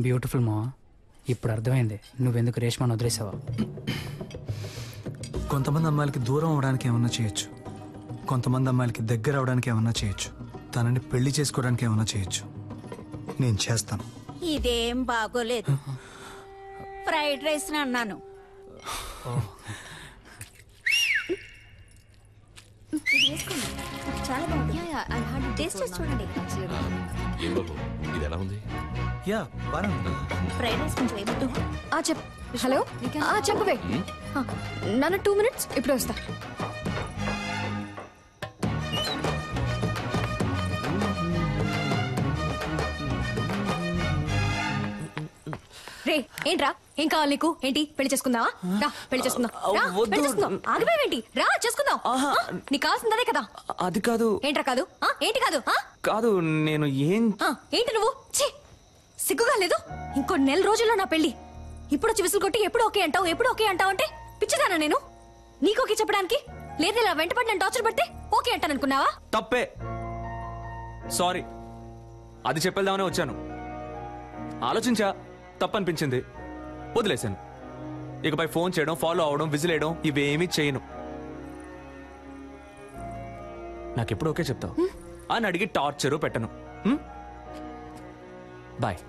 Beautiful మా, ఇప్పుడు అర్థమైంది నువ్వెందుకు రేష్మాను వదిలేసావా. కొంతమంది అమ్మాయిలకి దూరం అవడానికి ఏమన్నా చేయొచ్చు, కొంతమంది అమ్మాయిలకి దగ్గర అవడానికి ఏమన్నా చేయొచ్చు, తనని పెళ్లి చేసుకోవడానికి ఏమన్నా చేయొచ్చు. నేను చేస్తాను. ఇదేం బాగోలేదు. ఫ్రైడ్ రైస్ అన్నాను. చాలా బాగుంది. టేస్ట్ చేసి చూడండి. ఇది ఎలా ఉంది? యా బాగుంది. ఫ్రైడ్ రైస్ కొంచెం ఏమొద్దు. చెప్పు. హలో చెప్పవే. నన్ను 2 minutes ఇప్పుడు వస్తా. రే ఏంట్రా, ఏం కావాలి నీకు? ఏంటి పెళ్లి చేసుకుందావా? రా పెళ్లి చేసుకుందాం. ఆగిపోయావేంటి? రా చేసుకుందాం. నీకు కావాల్సిందే కదా. అది కాదు. ఏంట్రా కాదు? ఏంటి కాదు? కాదు నేను ఏంటి నువ్వు? సిగ్గుగా లేదు? ఇంకో 1 నెల రోజుల్లో నా పెళ్లి. ఇప్పుడు వచ్చి విసులు కొట్టి ఎప్పుడు ఓకే అంటావు, ఎప్పుడు ఓకే అంటావు అంటే పిచ్చిదానా నేను? నీకు ఓకే చెప్పడానికి? లేదు, ఇలా వెంటపడి నేను టార్చర్ పడితే ఓకే అంటాను అనుకున్నావా? తప్పే, సారీ. అది చెప్పేద్దామనే వచ్చాను. ఆలోచించా, తప్పనిపించింది, వదిలేశాను. ఇకపై ఫోన్ చేయడం, ఫాలో అవడం, విజిలేయడం ఇవేమీ చేయను. నాకెప్పుడు ఓకే చెప్తావు అని అడిగి టార్చరు పెట్టను. బాయ్.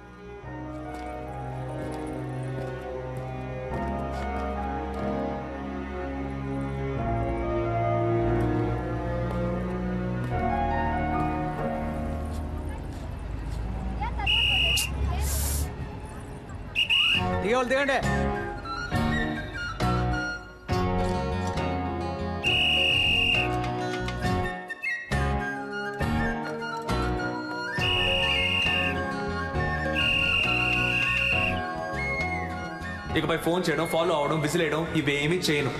దిగండి. ఇకపై ఫోన్ చేయడం, ఫాలో అవడం, విజిలేయడం ఇవేమీ చేయను.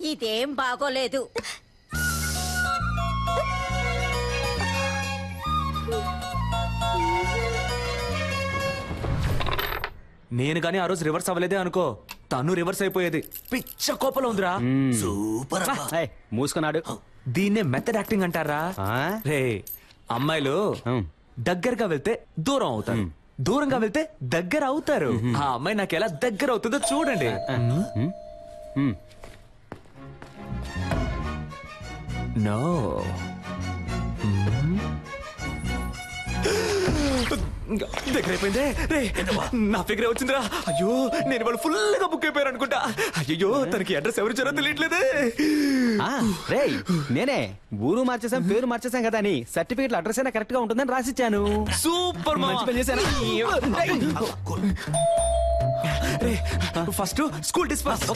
ఇదేం బాగోలేదు. నేను కానీ ఆ రోజు రివర్స్ అవ్వలేదే అనుకో, తను రివర్స్ అయిపోయేది. పిచ్చ కోపంలో ఉందిరా. సూపర్. మూసుకున్నాడు. దీన్నే మెథడ్ యాక్టింగ్ అంటారా? రే, అమ్మాయిలు దగ్గరగా వెళ్తే దూరం అవుతారు, దూరంగా వెళ్తే దగ్గర అవుతారు. ఆ అమ్మాయి నాకు ఎలా దగ్గర అవుతుందో చూడండి. నో, దగ్గర అయిపోయిందే. రే, నా ఫిగరే వచ్చిందిరా. అయ్యో, నేను వాళ్ళు ఫుల్ గా బుక్ అయిపోయారు అనుకుంటా. అయ్యో, తనకి అడ్రస్ ఎవరు ఇచ్చారో తెలియట్లేదే. రే, నేనే ఊరు మార్చేసాం, పేరు మార్చేసాం కదా అని సర్టిఫికెట్ అడ్రస్ అయినా కరెక్ట్ గా ఉంటుందని రాసిచ్చాను. సూపర్, మంచి పని చేశాను. First school disperse.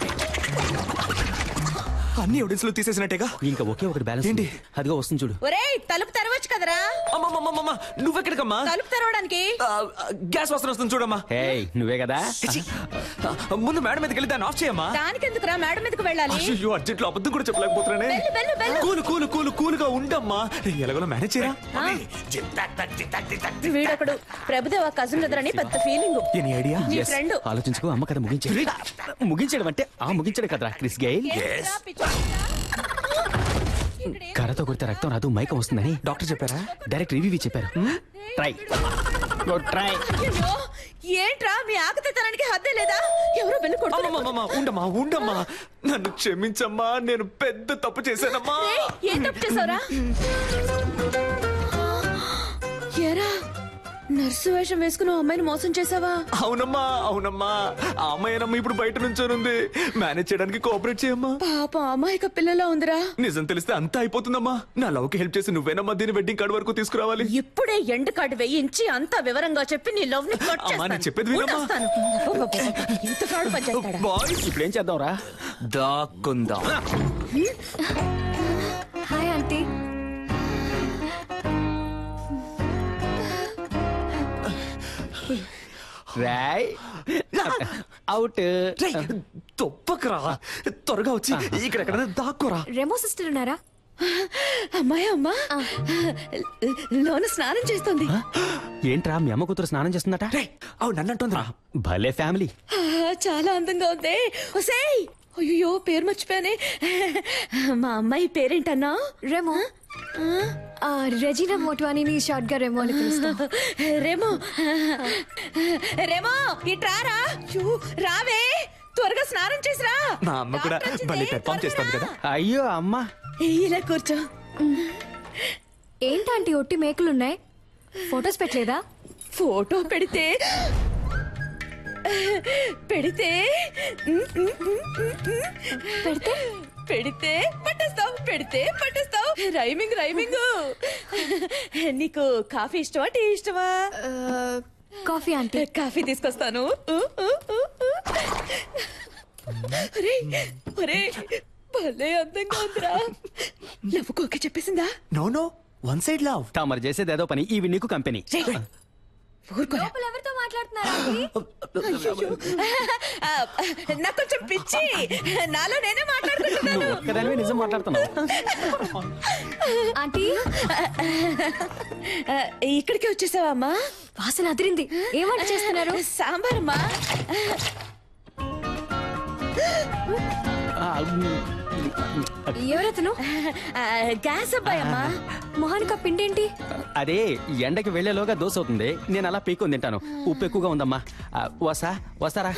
అన్ని ఎవిడెన్స్ లో తీసేసినట్టేగా. ఇంకా ఒకే ఒకటి బ్యాలెన్స్ ఏంటి? అదిగో వస్తుంది చూడు. ఒరేయ్, తలుపు తెరవచ్చు కదరా. అమ్మమ్మమ్మమ్మ, నువ్వెక్కడికమ్మా? తలుపు తెరవడానికి. గ్యాస్ వాసన వస్తుంది చూడమ్మా. నువ్వే కదా. ముందు మేడం మీదకి వెళ్ళి దాన్ని ఆఫ్ చేయమ్మా. దానికెందుకురా మేడం మీదకి వెళ్ళాలి? అయ్యో, అర్జెంట్ లో అబద్ధం కూడా చెప్పలేకపోతున్నానే. కూలు కూలు కూలు కూలుగా ఉండమ్మా. ఎలాగో మేనేజ్ చేయరా. వీడొకడు ప్రభుదేవ కజిన్ బ్రదర్ అని పెద్ద ఫీలింగ్. Any idea? నీ ఫ్రెండ్. ఆలోచించుకో, అమ్మ కదా ముగించడం అంటే ముగించడం కదరా క్రిస్ గెయిల్. కర్రతో కొడితే రక్తం రాదు, మైకం వస్తుందని డాక్టర్ చెప్పారా? డైరెక్ట్ రివ్యూ చెప్పారు. Try try. ఏంట్రా మీ ఆకతానికి హద్దే లేదా? ఎవరో బెల్లు కొడుతున్నా. ఉండమ్మా ఉండమ్మా, నన్ను క్షమించమ్మా, నేను పెద్ద తప్పు చేశానమ్మా. ఏం తప్పు చేసావురా? ఏరా, నర్సు వేషం వేసుకుని అమ్మాయిని మోసం చేసావా? అవునమ్మా అవునమ్మా, ఆ అమ్మాయినమ్మా ఇప్పుడు బయట నుంచోనుంది. మేనేజ్ చేయడానికి కోఆపరేట్ చేయమ్మా. పాప అమాయక పిల్లలా ఉందిరా. నిజం తెలిస్తే అంతా అయిపోతుందమ్మా. నా లవ్ కి హెల్ప్ చేసి నువ్వేనమ్మా దీని వెడ్డింగ్ కార్డు వరకు తీసుకురావాలి. ఇప్పుడే ఎండ్ కార్డు వేయించి అంతా వివరంగా చెప్పి నీ లవ్ ని కట్ చేస్తాను. చెప్పేది వినమ్మా. ఇంత ఫ్రాడ్ పని చేస్తాడా? బాయ్స్, ఇప్పుడు ఏం చేద్దాంరా? దాక్కుందాం. Hi aunty. రాయ్ అవుట్. తొప్పకరా, త్వరగా వచ్చి ఇక్కడ దాక్కోరా. రెమో సిస్టర్ ఉన్నారా? అమ్మాయి అమ్మా లోన స్నానం చేస్తుంది. ఏంట్రా మీ అమ్మ కూతురు స్నానం చేస్తుందట? అవు నన్నంటుందిరా. భలే ఫ్యామిలీ. చాలా అందంగా ఉంది. ఒసేయ్ అయ్యో పేరు మర్చిపోయానే. మా అమ్మాయి పేరేంటన్నా? రెమో. రెజీనా మోట్వానీని షార్ట్ గా రెమో అని పిలుస్తాం. రేమో రేమో ఇట్రారా. రావే త్వరగా స్నానం చేసిరా. మా అమ్మ కూడా భలే పెర్ఫామ్ చేస్తుంది కదా. అయ్యో అమ్మా, ఇలా కూర్చో. ఏంటంటే ఒట్టి మేకులున్నాయి, ఫొటోస్ పెట్టలేదా? ఫోటో పెడితే పెడితే పెడితే పెడితే పట్టేస్తావు, పెడితే పట్టేస్తావు. Rhyming rhyming. నీకు కాఫీ ఇష్టమా టీ ఇష్టమా? Coffee aunty. కాఫీ తీసుకొస్తాను. ఒరే ఒరే భలే అందంగా ఉందిరా. నవ్వుకోక చెప్పేసిందా? No no, one side love. తమరు చేసేది ఏదో పని, ఇవి నీకు కంపెనీ. ఊరుకోరా. లోపల ఎవరితో మాట్లాడుతున్నారా ఆంటీ? నాకు కొంచెం పిచ్చి, నాలో నేనే మాట్లాడుకుంటున్నాను. ఒక్కదానివే నిజం మాట్లాడుతున్నావు. ఆంటీ ఇక్కడికి వచ్చేసావా అమ్మా? వాసన అదిరింది. ఏం వంట చేస్తున్నారు? సాంబార్ అమ్మా. ఎవరతను? గ్యాస్ అబ్బాయి అమ్మా. మొహానికి ఆ పిండేంటి? అదే ఎండకి వెళ్లేలోగా దోశ అవుతుంది, నేను అలా పీక్కొని తింటాను. ఉప్పు ఎక్కువగా ఉందమ్మా. వస్తారా?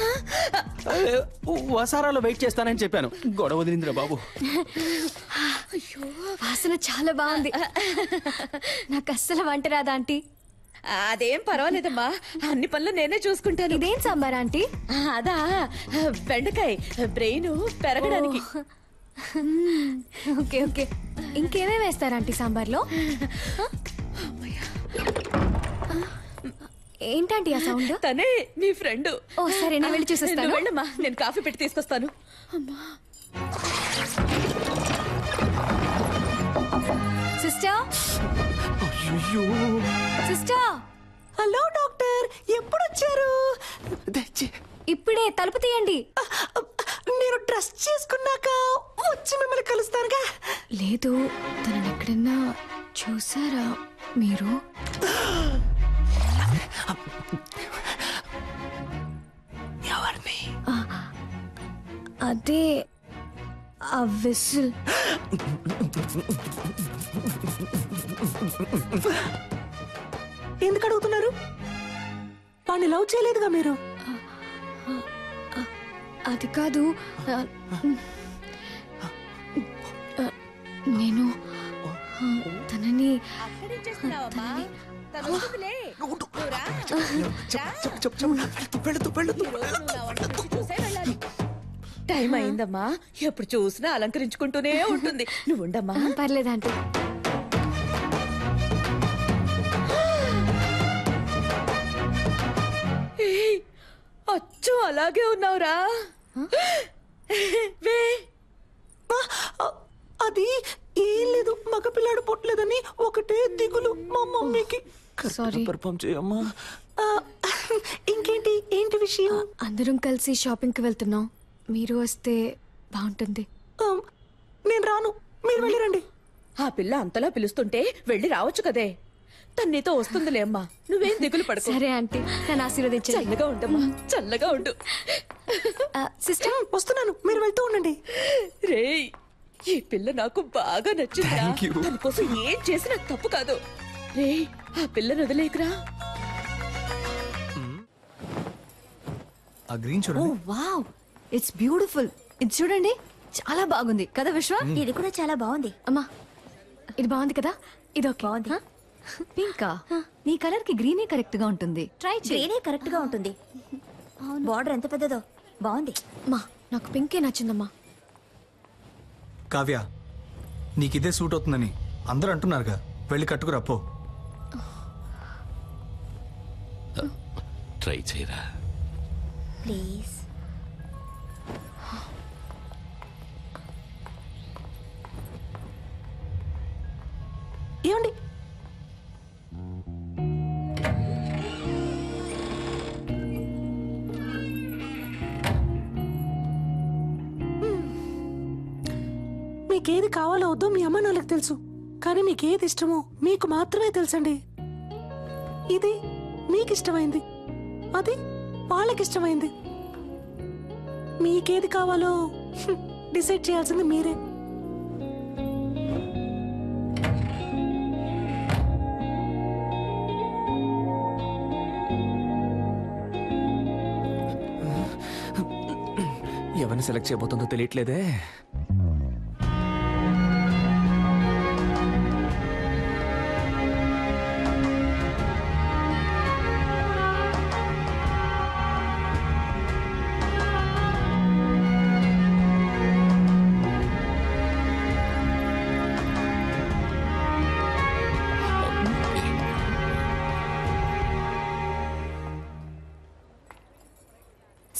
వసారాలో వెయిట్ చేస్తానని చెప్పాను, గొడవ వదిలిందిరా బాబు. వాసన చాలా బాగుంది. నాకు అస్సలు వంట రాదా ఆంటీ? అదేం పర్వాలేదమ్మా, అన్ని పనులు నేనే చూసుకుంటాను. ఇదేం సాంబార్ ఆంటీ? అదా బెండకాయ బ్రెయిన్ పెరగడానికి. Okay okay. ఇంకేమేమి వేస్తారు ఆంటీ సాంబార్లో? ఏంటంటే ఆ సౌండ్? తనే నీ ఫ్రెండ్. ఓ సరే, నేను వెళ్ళి చూసేస్తాను. వెళ్ళమ్మా, నేను కాఫీ పెట్టి తీసుకొస్తాను. Sister, sister. హలో డాక్టర్, ఎప్పుడు వచ్చారు? ఇప్పుడే తలుపు తీయండి. నేను డ్రెస్ చేసుకున్నాక వచ్చి మిమ్మల్ని కలుస్తానుగా. లేదు, తనని ఎక్కడన్నా చూసారా మీరు? ఎవరిని? అదే ఆ విసిల్. ఎందుకు అడుగుతున్నారు? వాడిని లవ్ చేయలేదుగా మీరు? అది కాదు, నేను తనని టైం అయిందమ్మా, ఎప్పుడు చూసినా అలంకరించుకుంటూనే ఉంటుంది. నువ్వు ఉండమ్మా. పర్లేదంటే. అచ్చు అలాగే ఉన్నావురా. అది ఏం లేదు, మగపిల్లాడు పుట్టలేదని ఒకటే దిగులు మా మమ్మీకి. సారీ. పర్ఫామ్ చేయమ్మా. ఇంకేంటి, ఏంటి విషయం? అందరం కలిసి షాపింగ్ కి వెళ్తున్నాం, మీరు వస్తే బాగుంటుంది. నేను రాను, మీరు వెళ్ళిరండి. ఆ పిల్ల అంతలా పిలుస్తుంటే వెళ్ళి రావచ్చు కదే. తన్నితో వస్తుందిలే అమ్మా, నువ్వేం దిగులు పడకు. సరే ఆంటీ, నన్ను ఆశీర్వదించండి. చల్లగా ఉండమ్మా, చల్లగా ఉండు. సిస్టర్, వస్తున్నాను, మీరు వెళ్తూ ఉండండి. రేయ్, ఈ పిల్ల నాకు బాగా నచ్చిందా? తన కోసం ఏం చేసినా తప్పు కాదు. రేయ్, ఆ పిల్లని వదిలేకురా. ఆ గ్రీన్ చూడండి. Wow, it's beautiful. ఇది చూడండి, చాలా బాగుంది కదా విశ్వ? ఇది కూడా చాలా బాగుంది. అమ్మా, ఇది బాగుంది కదా? ఇది ఓకే. బాగుంది. పింకా, నీ కలర్ కి గ్రీనే కరెక్ట్ గా ఉంటుంది. ట్రై చేయి. గ్రీనే కరెక్ట్ గా ఉంటుంది. బార్డర్ ఎంత పెద్దదో, బాగుంది. అమ్మా, నాకు పింకే నచ్చిందమ్మా. కావ్య, నీకిదే సూట్ అవుతుందని అందరూ అంటున్నారుగా, వెళ్ళి కట్టుకురా పో. ట్రై చేయరా. ప్లీజ్. ఏమండి, మీ మీకేది కావాలో వద్దో మీ అమ్మ నాన్నలకు తెలుసు, కానీ మీకేది ఇష్టమో మీకు మాత్రమే తెలుసండి. ఇది మీకు ఇష్టమైంది, అది వాళ్ళకి ఇష్టమైంది. మీకేది కావాలో డిసైడ్ చేయాల్సింది మీరే. ఎవరిని సెలెక్ట్ చేయబోతుందో తెలియట్లేదే.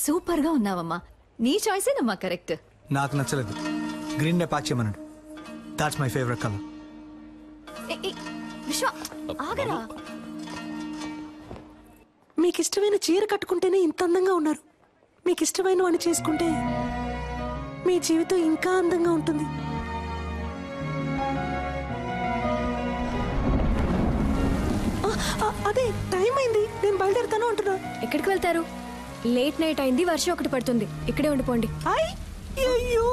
సూపర్ గా ఉన్నావమ్మా. నీ చాయిసేనమ్మా కరెక్ట్. నాకు నచ్చలేదు. గ్రీన్ డే ప్యాక్ చేయమన్నాడు. That's my favourite colour. విశ్వ ఆగరా. మీకు ఇష్టమైన చీర కట్టుకుంటేనే ఇంత అందంగా ఉన్నారు. మీకు ఇష్టమైన వాడిని చేసుకుంటే మీ జీవితం ఇంకా అందంగా ఉంటుంది. అదే టైం అయింది, నేను బయలుదేరుతాను అంటున్నా. ఎక్కడికి వెళ్తారు? లేట్ నైట్ అయింది, వర్షం ఒకటి పడుతుంది. ఇక్కడే ఉండిపోండి. అయ్యో,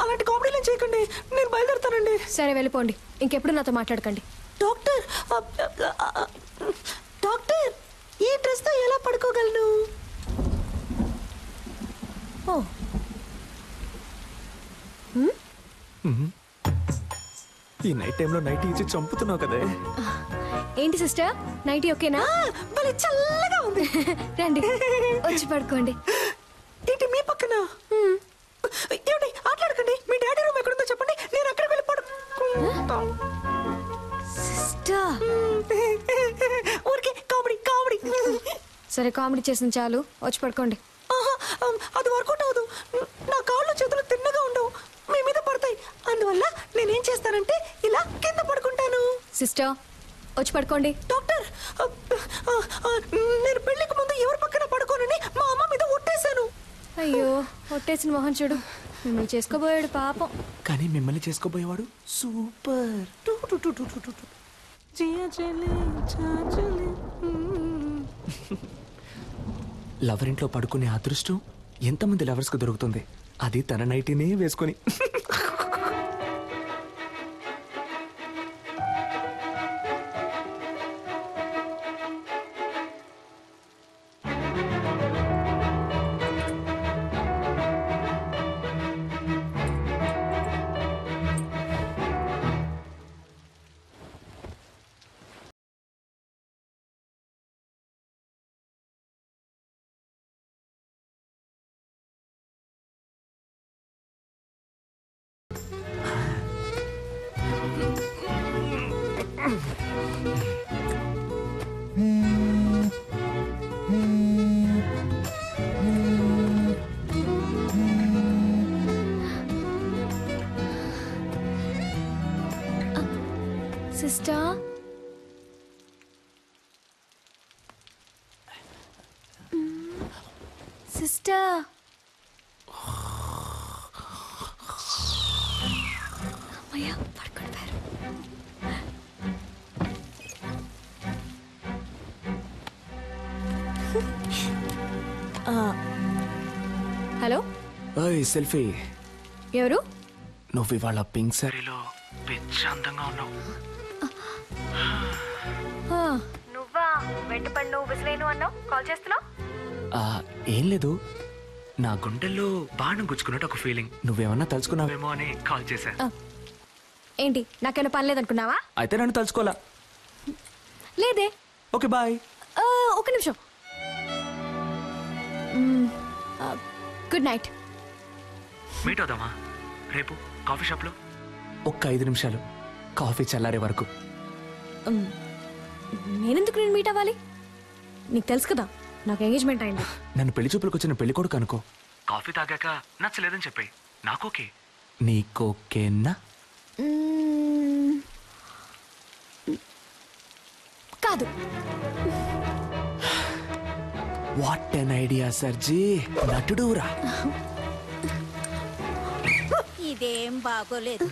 అలాంటి కామెడీలు చేయకండి, నేను బయలుదేరుతానండి. సరే వెళ్ళిపోండి, ఇంకెప్పుడు నాతో మాట్లాడకండి. డాక్టర్, డాక్టర్, ఈ డ్రెస్ తో ఎలా పడుకోగలను? ఓ ఈ నైట్ టైంలో నైట్ ఇచ్చి చంపుతున్నావు కదే. ఏంటి సిస్టర్, నైటీ ఓకేనా? భలే చల్లగా ఉంది. రండి వచ్చి పడుకోండి. ఏంటి మీ పక్కన? ఏమండి ఆటలాడకండి. మీ డాడీ రూమ్ ఎక్కడుందో చెప్పండి, నేను అక్కడికి వెళ్ళి పడుకుంటా. సిస్టర్ ఊరికే కామెడీ కామెడీ. సరే కామెడీ చేసిన చాలు, వచ్చి పడుకోండి. అది వర్కౌట్ అవ్వదు. నా కాళ్ళు చేతులు తిన్నగా ఉండవు, మీ మీద పడతాయి. అందువల్ల నేనేం చేస్తానంటే ఇలా కింద పడుకుంటాను. సిస్టర్ వచ్చి పడుకోండి. డాక్టర్, నేను పెళ్లికి ముందు ఎవరి పక్కన పడుకోనని మా అమ్మ మీద ఒట్టేశాను. అయ్యో, ఒట్టేసిన మొహం చూడు. మిమ్మల్ని చేసుకోబోయాడు పాపం. కానీ మిమ్మల్ని చేసుకోబోయేవాడు సూపర్. లవర్ ఇంట్లో పడుకునే అదృష్టం ఎంతమంది లవర్స్ కు దొరుకుతుంది, అది తన నైటీనే వేసుకొని. సిస్టర్, సిస్టర్, అమ్మయ్య పడుకుంటారు. హలో, ఓయ్ సెల్ఫీ, ఎవరు? నువ్వు ఇవాళ పింక్ సారీలో పిచ్చి అందంగా ఉన్నావు. నువ్వా? వెంటపడి నువ్వు విసిలేను అన్నావు, కాల్ చేస్తున్నావు? ఏం లేదు, నా గుండెల్లో బాణం గుచ్చుకున్నట్టు ఒక ఫీలింగ్. నువ్వేమన్నా తలుచుకున్నావేమో అని కాల్ చేశా. ఏంటి, నాకేమైనా పని లేదనుకున్నావా? అయితే నన్ను తలుచుకోలా? లేదే. Okay bye. ఒక నిమిషం. Good night. మీట్ అవుదామా రేపు కాఫీ షాప్లో? ఒక్క 5 నిమిషాలు, కాఫీ చల్లారే వరకు. నేనెందుకు నేను మీట్ అవ్వాలి? నీకు తెలుసు కదా నాకు ఎంగేజ్మెంట్ అయింది. నన్ను పెళ్లి చూపులకు వచ్చిన పెళ్లి కొడుకు అనుకో. కాఫీ తాగాక నచ్చలేదని చెప్పాయి, నాకోకే. నీకోకేనా? కాదు. వాట్ ఎన్ ఐడియా సర్జీ, నటుడురా. ఈ ఇదేం బాగోలేదు